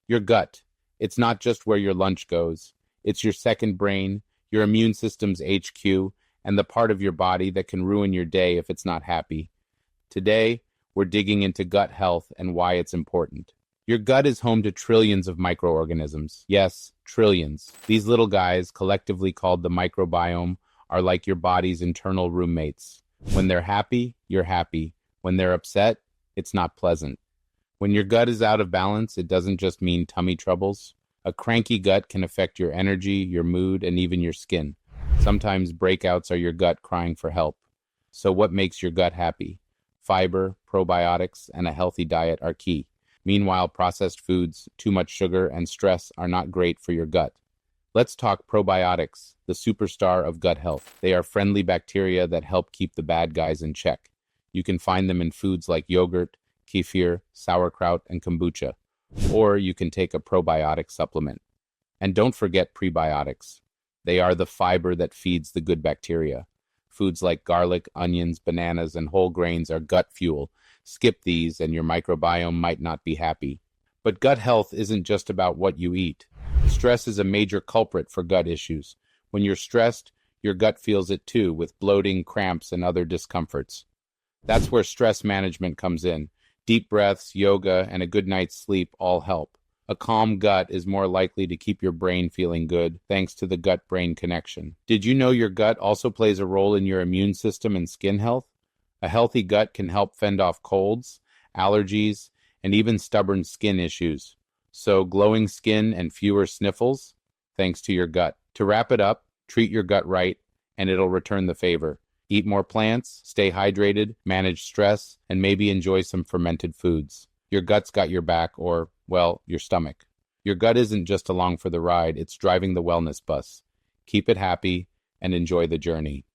Your gut. It's not just where your lunch goes. It's your second brain, your immune system's HQ, and the part of your body that can ruin your day if it's not happy. Today, we're digging into gut health and why it's important. Your gut is home to trillions of microorganisms. Yes, trillions. These little guys, collectively called the microbiome, are like your body's internal roommates. When they're happy, you're happy. When they're upset, it's not pleasant. When your gut is out of balance, it doesn't just mean tummy troubles. A cranky gut can affect your energy, your mood, and even your skin. Sometimes breakouts are your gut crying for help. So what makes your gut happy? Fiber, probiotics, and a healthy diet are key. Meanwhile, processed foods, too much sugar, and stress are not great for your gut. Let's talk probiotics, the superstar of gut health. They are friendly bacteria that help keep the bad guys in check. You can find them in foods like yogurt, kefir, sauerkraut, and kombucha. Or you can take a probiotic supplement. And don't forget prebiotics. They are the fiber that feeds the good bacteria. Foods like garlic, onions, bananas, and whole grains are gut fuel. Skip these and your microbiome might not be happy. But gut health isn't just about what you eat. Stress is a major culprit for gut issues. When you're stressed, your gut feels it too, with bloating, cramps, and other discomforts. That's where stress management comes in. Deep breaths, yoga, and a good night's sleep all help. A calm gut is more likely to keep your brain feeling good, thanks to the gut-brain connection. Did you know your gut also plays a role in your immune system and skin health? A healthy gut can help fend off colds, allergies, and even stubborn skin issues. So glowing skin and fewer sniffles, thanks to your gut. To wrap it up, treat your gut right, and it'll return the favor. Eat more plants, stay hydrated, manage stress, and maybe enjoy some fermented foods. Your gut's got your back, or, well, your stomach. Your gut isn't just along for the ride, it's driving the wellness bus. Keep it happy and enjoy the journey.